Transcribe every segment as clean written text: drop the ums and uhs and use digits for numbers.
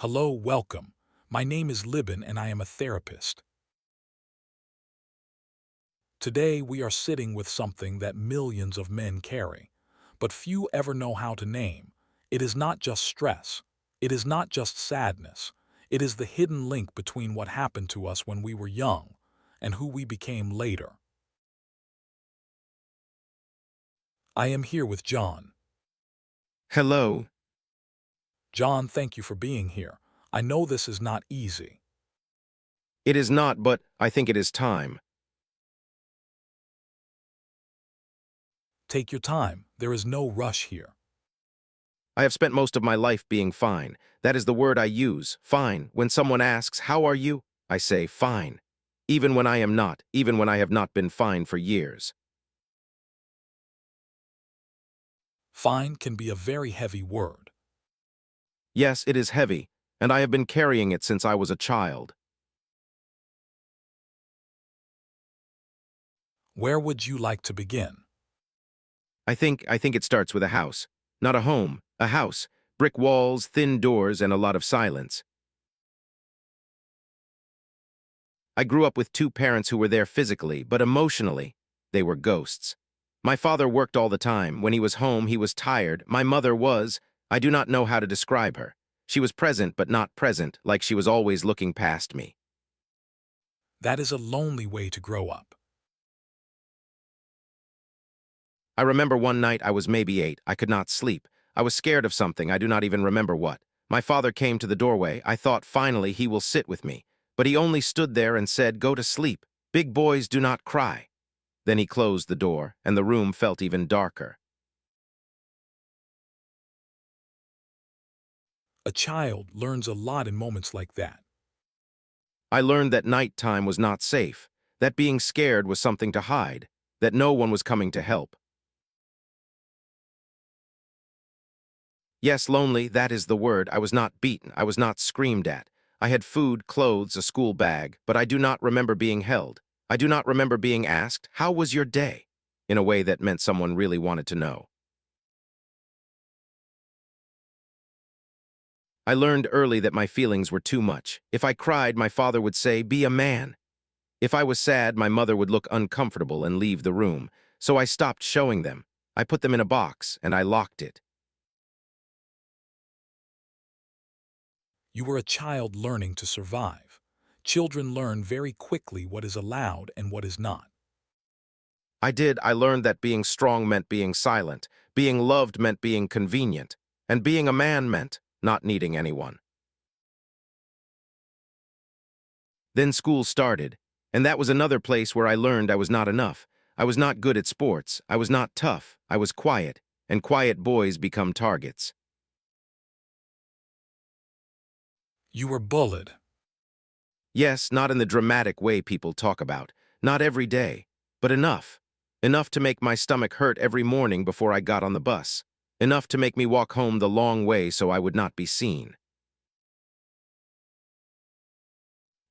Hello, welcome. My name is Libin and I am a therapist. Today we are sitting with something that millions of men carry, but few ever know how to name. It is not just stress. It is not just sadness. It is the hidden link between what happened to us when we were young and who we became later. I am here with John. Hello. John, thank you for being here. I know this is not easy. It is not, but I think it is time. Take your time. There is no rush here. I have spent most of my life being fine. That is the word I use, fine. When someone asks, "How are you?" I say, fine. Even when I am not, even when I have not been fine for years. Fine can be a very heavy word. Yes, it is heavy, and I have been carrying it since I was a child. Where would you like to begin? I think it starts with a house. Not a home, a house. Brick walls, thin doors, and a lot of silence. I grew up with two parents who were there physically, but emotionally, they were ghosts. My father worked all the time. When he was home, he was tired. My mother was, I do not know how to describe her. She was present, but not present, like she was always looking past me. That is a lonely way to grow up. I remember one night I was maybe 8. I could not sleep. I was scared of something. I do not even remember what. My father came to the doorway. I thought finally he will sit with me. But he only stood there and said, "Go to sleep. Big boys do not cry." Then he closed the door, and the room felt even darker. A child learns a lot in moments like that. I learned that nighttime was not safe, that being scared was something to hide, that no one was coming to help. Yes, lonely, that is the word. I was not beaten. I was not screamed at. I had food, clothes, a school bag, but I do not remember being held. I do not remember being asked, "How was your day?" in a way that meant someone really wanted to know. I learned early that my feelings were too much. If I cried, my father would say, "Be a man." If I was sad, my mother would look uncomfortable and leave the room. So I stopped showing them. I put them in a box, and I locked it. You were a child learning to survive. Children learn very quickly what is allowed and what is not. I learned that being strong meant being silent, being loved meant being convenient, and being a man meant not needing anyone. Then school started, and that was another place where I learned I was not enough. I was not good at sports, I was not tough, I was quiet, and quiet boys become targets. You were bullied. Yes, not in the dramatic way people talk about, not every day, but enough. Enough to make my stomach hurt every morning before I got on the bus. Enough to make me walk home the long way so I would not be seen.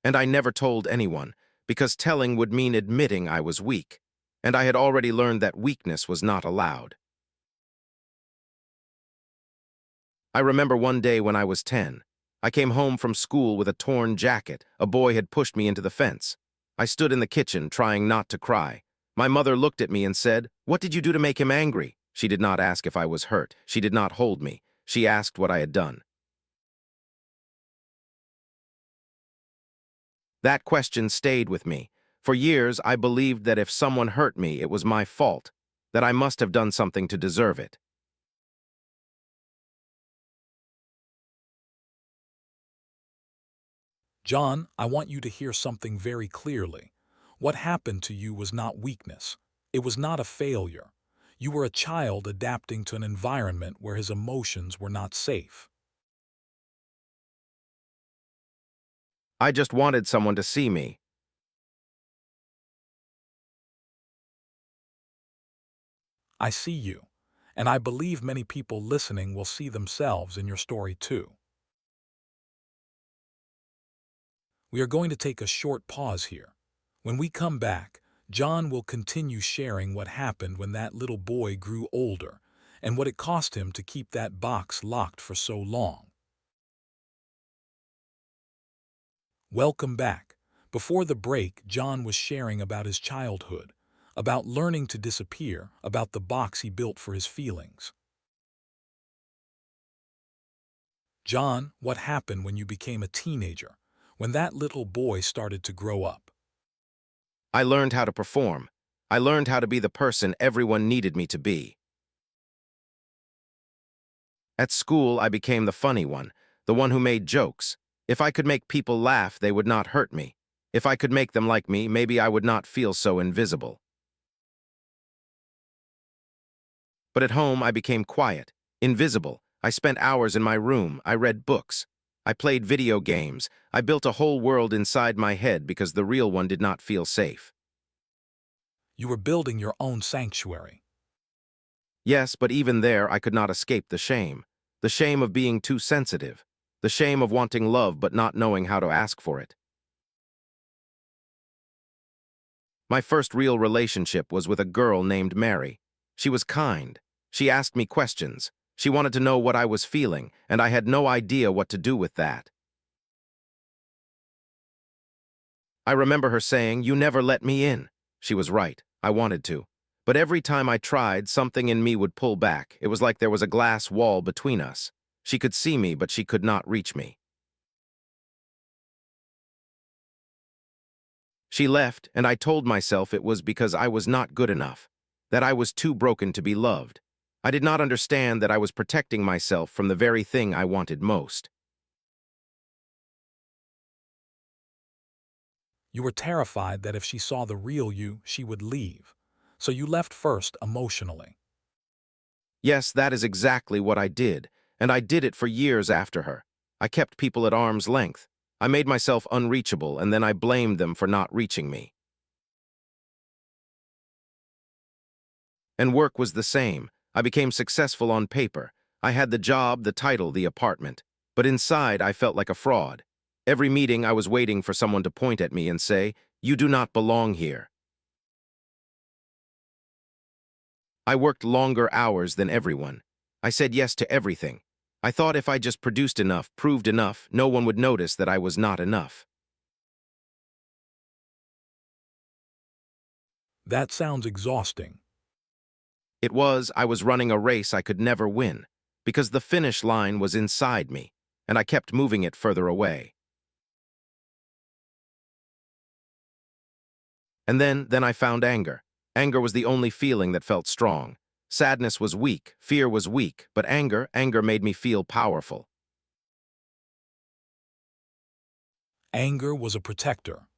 And I never told anyone, because telling would mean admitting I was weak, and I had already learned that weakness was not allowed. I remember one day when I was 10. I came home from school with a torn jacket. A boy had pushed me into the fence. I stood in the kitchen, trying not to cry. My mother looked at me and said, "What did you do to make him angry?" She did not ask if I was hurt. She did not hold me. She asked what I had done. That question stayed with me. For years, I believed that if someone hurt me, it was my fault, that I must have done something to deserve it. John, I want you to hear something very clearly. What happened to you was not weakness. It was not a failure. You were a child adapting to an environment where his emotions were not safe. I just wanted someone to see me. I see you, and I believe many people listening will see themselves in your story too. We are going to take a short pause here. When we come back, John will continue sharing what happened when that little boy grew older and what it cost him to keep that box locked for so long. Welcome back. Before the break, John was sharing about his childhood, about learning to disappear, about the box he built for his feelings. John, what happened when you became a teenager, when that little boy started to grow up? I learned how to perform. I learned how to be the person everyone needed me to be. At school, I became the funny one, the one who made jokes. If I could make people laugh, they would not hurt me. If I could make them like me, maybe I would not feel so invisible. But at home, I became quiet, invisible. I spent hours in my room. I read books. I played video games. I built a whole world inside my head because the real one did not feel safe. You were building your own sanctuary. Yes, but even there, I could not escape the shame. The shame of being too sensitive. The shame of wanting love but not knowing how to ask for it. My first real relationship was with a girl named Mary. She was kind. She asked me questions. She wanted to know what I was feeling, and I had no idea what to do with that. I remember her saying, "You never let me in." She was right. I wanted to. But every time I tried, something in me would pull back. It was like there was a glass wall between us. She could see me, but she could not reach me. She left, and I told myself it was because I was not good enough, that I was too broken to be loved. I did not understand that I was protecting myself from the very thing I wanted most. You were terrified that if she saw the real you, she would leave. So you left first emotionally. Yes, that is exactly what I did, and I did it for years after her. I kept people at arm's length. I made myself unreachable, and then I blamed them for not reaching me. And work was the same. I became successful on paper. I had the job, the title, the apartment. But inside, I felt like a fraud. Every meeting, I was waiting for someone to point at me and say, "You do not belong here." I worked longer hours than everyone. I said yes to everything. I thought if I just produced enough, proved enough, no one would notice that I was not enough. That sounds exhausting. I was running a race I could never win, because the finish line was inside me, and I kept moving it further away. And then I found anger. Anger was the only feeling that felt strong. Sadness was weak, fear was weak, but anger made me feel powerful. Anger was a protector.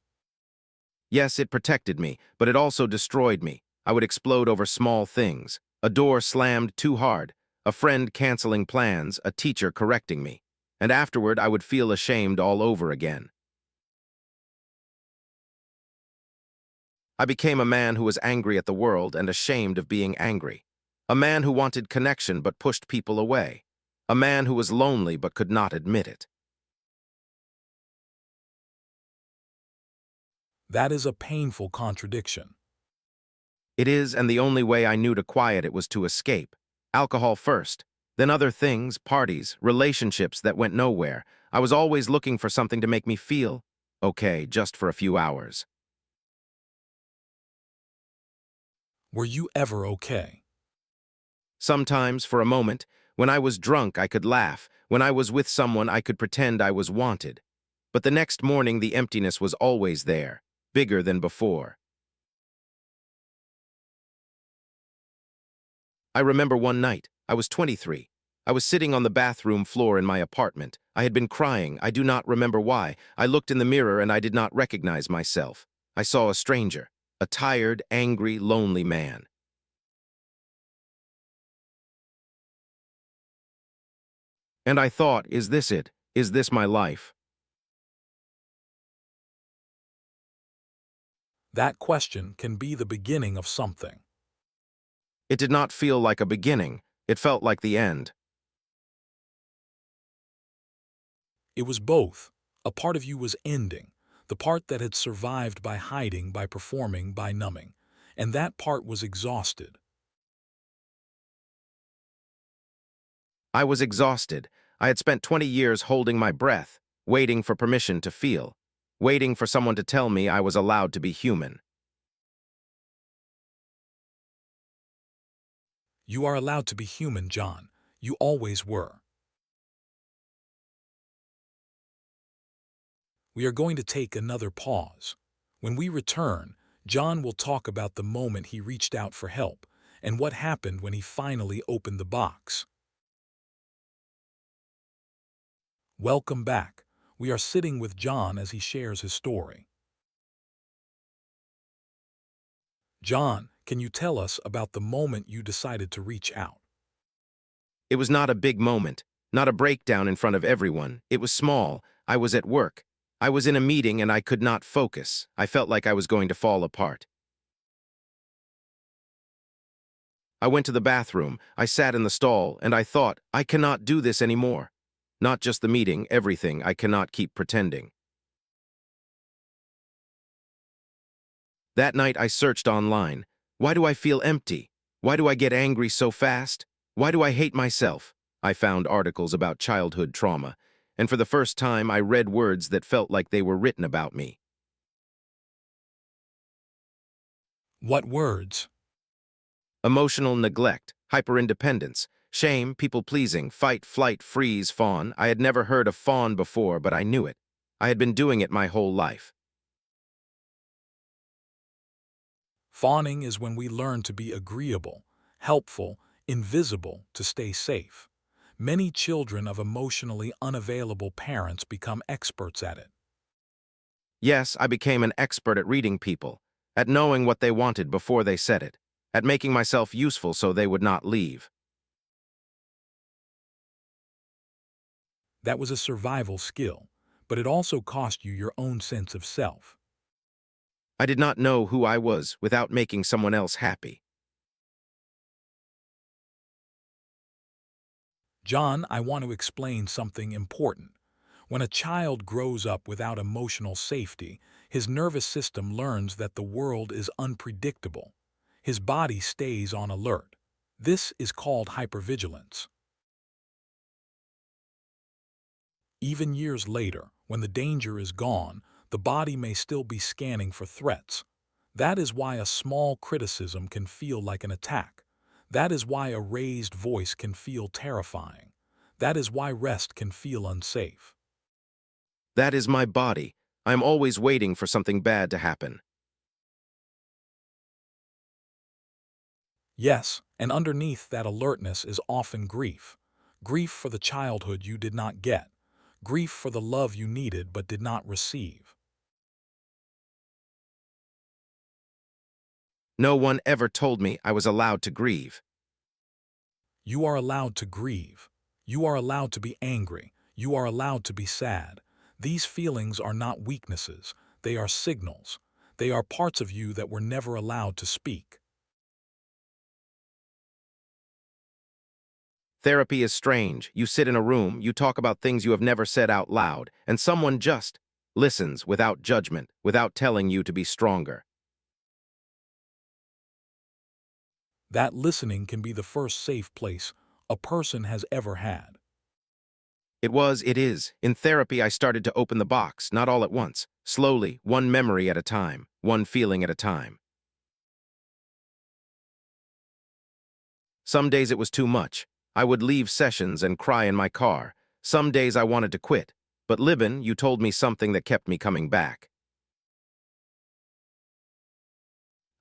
Yes, it protected me, but it also destroyed me. I would explode over small things. A door slammed too hard, a friend canceling plans, a teacher correcting me. And afterward, I would feel ashamed all over again. I became a man who was angry at the world and ashamed of being angry. A man who wanted connection but pushed people away. A man who was lonely but could not admit it. That is a painful contradiction. It is, and the only way I knew to quiet it was to escape. Alcohol first, then other things, parties, relationships that went nowhere. I was always looking for something to make me feel okay, just for a few hours. Were you ever okay? Sometimes, for a moment, when I was drunk, I could laugh. When I was with someone, I could pretend I was wanted. But the next morning, the emptiness was always there, bigger than before. I remember one night. I was 23. I was sitting on the bathroom floor in my apartment. I had been crying. I do not remember why. I looked in the mirror and I did not recognize myself. I saw a stranger, a tired, angry, lonely man. And I thought, is this it? Is this my life? That question can be the beginning of something. It did not feel like a beginning. It felt like the end. It was both. A part of you was ending, the part that had survived by hiding, by performing, by numbing. And that part was exhausted. I was exhausted. I had spent 20 years holding my breath, waiting for permission to feel. waiting for someone to tell me I was allowed to be human. You are allowed to be human, John. You always were. We are going to take another pause. When we return, John will talk about the moment he reached out for help and what happened when he finally opened the box. Welcome back. We are sitting with John as he shares his story. John, can you tell us about the moment you decided to reach out? It was not a big moment, not a breakdown in front of everyone. It was small. I was at work. I was in a meeting and I could not focus. I felt like I was going to fall apart. I went to the bathroom. I sat in the stall and I thought, I cannot do this anymore. Not just the meeting, everything. I cannot keep pretending. That night I searched online. Why do I feel empty? Why do I get angry so fast? Why do I hate myself? I found articles about childhood trauma, and for the first time I read words that felt like they were written about me. What words? Emotional neglect, hyperindependence, shame, people-pleasing, fight, flight, freeze, fawn. I had never heard of fawn before, but I knew it. I had been doing it my whole life. Fawning is when we learn to be agreeable, helpful, invisible to stay safe. Many children of emotionally unavailable parents become experts at it. Yes, I became an expert at reading people, at knowing what they wanted before they said it, at making myself useful so they would not leave. That was a survival skill, but it also cost you your own sense of self. I did not know who I was without making someone else happy. John, I want to explain something important. When a child grows up without emotional safety, his nervous system learns that the world is unpredictable. His body stays on alert. This is called hypervigilance. Even years later, when the danger is gone, the body may still be scanning for threats. That is why a small criticism can feel like an attack. That is why a raised voice can feel terrifying. That is why rest can feel unsafe. That is my body. I am always waiting for something bad to happen. Yes, and underneath that alertness is often grief. Grief for the childhood you did not get. Grief for the love you needed but did not receive. No one ever told me I was allowed to grieve. You are allowed to grieve. You are allowed to be angry. You are allowed to be sad. These feelings are not weaknesses. They are signals. They are parts of you that were never allowed to speak. Therapy is strange. You sit in a room, you talk about things you have never said out loud, and someone just listens without judgment, without telling you to be stronger. That listening can be the first safe place a person has ever had. It is. In therapy, I started to open the box, not all at once. Slowly, one memory at a time, one feeling at a time. Some days it was too much. I would leave sessions and cry in my car. Some days I wanted to quit. But Libin, you told me something that kept me coming back.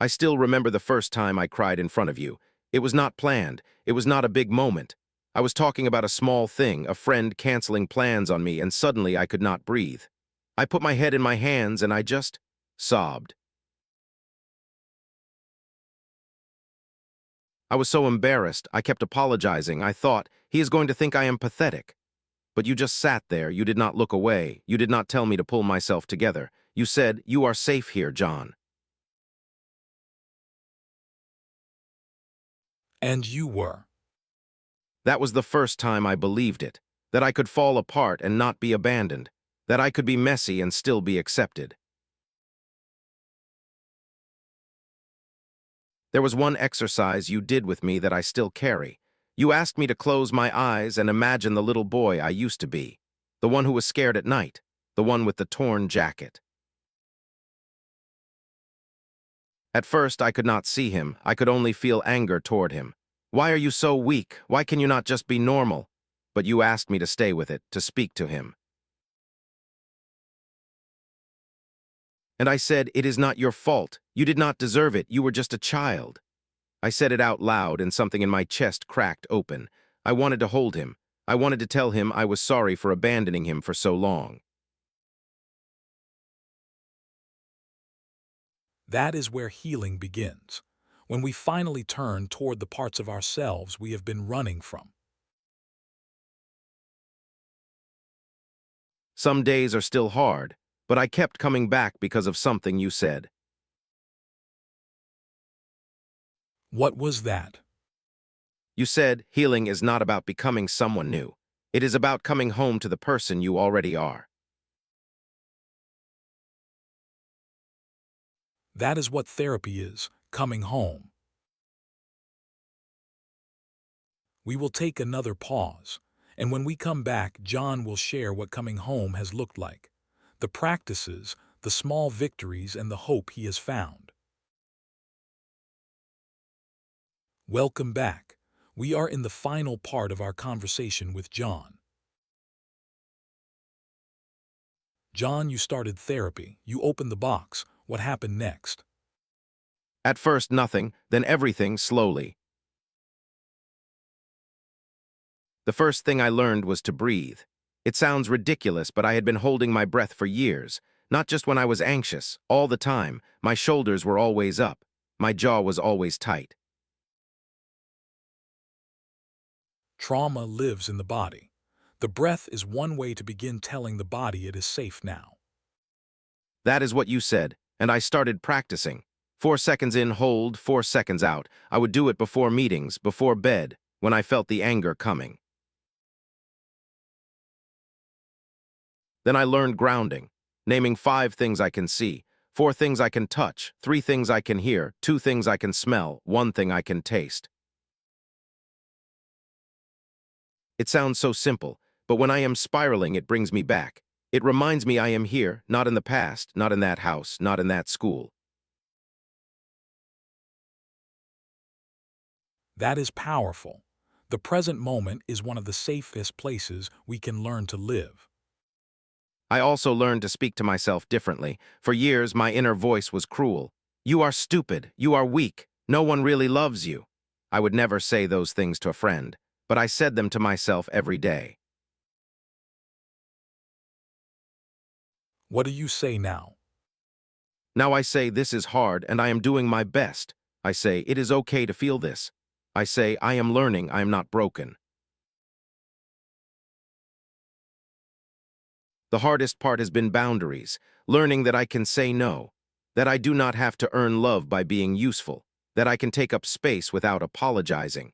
I still remember the first time I cried in front of you. It was not planned. It was not a big moment. I was talking about a small thing, a friend canceling plans on me, and suddenly I could not breathe. I put my head in my hands and I just sobbed. I was so embarrassed, I kept apologizing. I thought, he is going to think I am pathetic. But you just sat there, you did not look away, you did not tell me to pull myself together. You said, you are safe here, John. And you were. That was the first time I believed it, that I could fall apart and not be abandoned, that I could be messy and still be accepted. There was one exercise you did with me that I still carry. You asked me to close my eyes and imagine the little boy I used to be, the one who was scared at night, the one with the torn jacket. At first, I could not see him. I could only feel anger toward him. Why are you so weak? Why can you not just be normal? But you asked me to stay with it, to speak to him. And I said, it is not your fault. You did not deserve it. You were just a child. I said it out loud, and something in my chest cracked open. I wanted to hold him. I wanted to tell him I was sorry for abandoning him for so long. That is where healing begins, when we finally turn toward the parts of ourselves we have been running from. Some days are still hard, but I kept coming back because of something you said. What was that? You said healing is not about becoming someone new. It is about coming home to the person you already are. That is what therapy is, coming home. We will take another pause, and when we come back, John will share what coming home has looked like, the practices, the small victories, and the hope he has found. Welcome back. We are in the final part of our conversation with John. John, you started therapy. You opened the box. What happened next? At first nothing, then everything slowly. The first thing I learned was to breathe. It sounds ridiculous, but I had been holding my breath for years. Not just when I was anxious, all the time. My shoulders were always up. My jaw was always tight. Trauma lives in the body. The breath is one way to begin telling the body it is safe now. That is what you said, and I started practicing. 4 seconds in, hold, 4 seconds out. I would do it before meetings, before bed, when I felt the anger coming. Then I learned grounding, naming 5 things I can see, 4 things I can touch, 3 things I can hear, 2 things I can smell, 1 thing I can taste. It sounds so simple, but when I am spiraling, it brings me back. It reminds me I am here, not in the past, not in that house, not in that school. That is powerful. The present moment is one of the safest places we can learn to live. I also learned to speak to myself differently. For years, my inner voice was cruel. You are stupid. You are weak. No one really loves you. I would never say those things to a friend, but I said them to myself every day. What do you say now? Now I say this is hard and I am doing my best. I say it is okay to feel this. I say I am learning, I am not broken. The hardest part has been boundaries, learning that I can say no, that I do not have to earn love by being useful, that I can take up space without apologizing.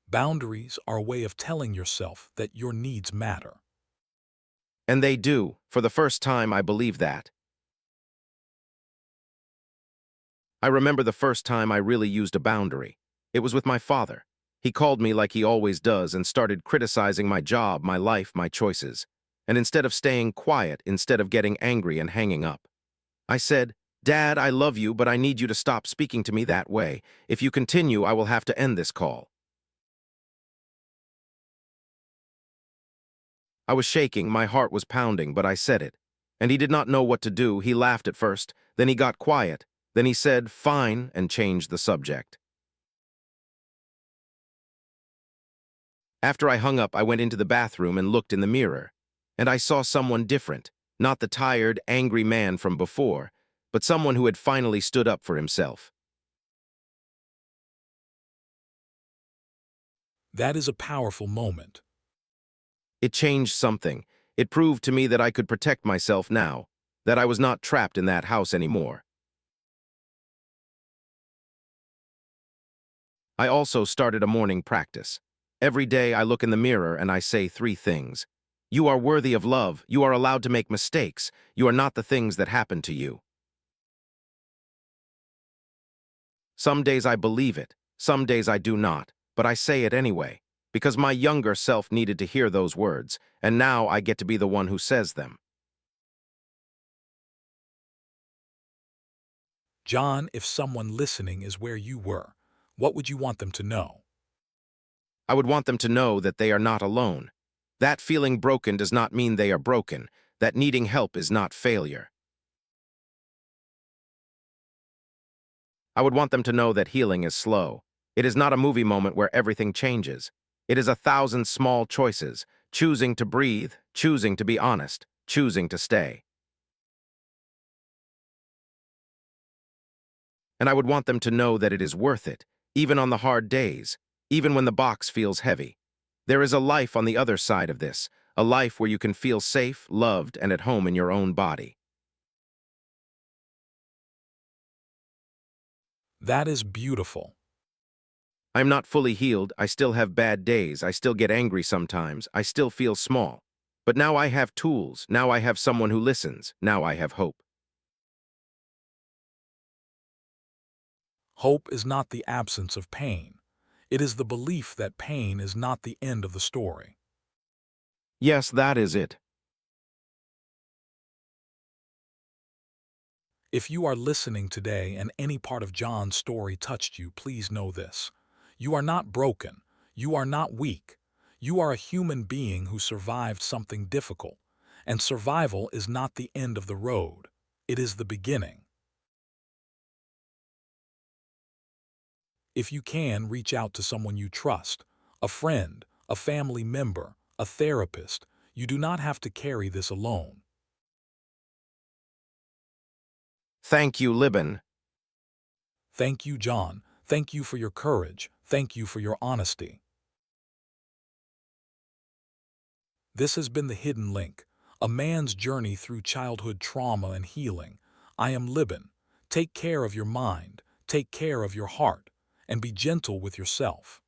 Boundaries are a way of telling yourself that your needs matter. And they do. For the first time, I believe that. I remember the first time I really used a boundary. It was with my father. He called me like he always does and started criticizing my job, my life, my choices. And instead of staying quiet, instead of getting angry and hanging up, I said, Dad, I love you, but I need you to stop speaking to me that way. If you continue, I will have to end this call. I was shaking, my heart was pounding, but I said it. And he did not know what to do. He laughed at first, then he got quiet. Then he said, fine, and changed the subject. After I hung up, I went into the bathroom and looked in the mirror. And I saw someone different, not the tired, angry man from before, but someone who had finally stood up for himself. That is a powerful moment. It changed something. It proved to me that I could protect myself now, that I was not trapped in that house anymore. I also started a morning practice. Every day I look in the mirror and I say 3 things. You are worthy of love. You are allowed to make mistakes. You are not the things that happen to you. Some days I believe it. Some days I do not. But I say it anyway, because my younger self needed to hear those words, and now I get to be the one who says them. John, if someone listening is where you were, what would you want them to know? I would want them to know that they are not alone. That feeling broken does not mean they are broken. That needing help is not failure. I would want them to know that healing is slow. It is not a movie moment where everything changes. It is 1,000 small choices, choosing to breathe, choosing to be honest, choosing to stay. And I would want them to know that it is worth it, even on the hard days, even when the box feels heavy. There is a life on the other side of this, a life where you can feel safe, loved, and at home in your own body. That is beautiful. I am not fully healed, I still have bad days, I still get angry sometimes, I still feel small. But now I have tools, now I have someone who listens, now I have hope. Hope is not the absence of pain. It is the belief that pain is not the end of the story. Yes, that is it. If you are listening today and any part of John's story touched you, please know this. You are not broken. You are not weak. You are a human being who survived something difficult. And survival is not the end of the road. It is the beginning. If you can, reach out to someone you trust, a friend, a family member, a therapist. You do not have to carry this alone. Thank you, Libin. Thank you, John. Thank you for your courage. Thank you for your honesty. This has been The Hidden Link, a man's journey through childhood trauma and healing. I am Libin. Take care of your mind, take care of your heart, and be gentle with yourself.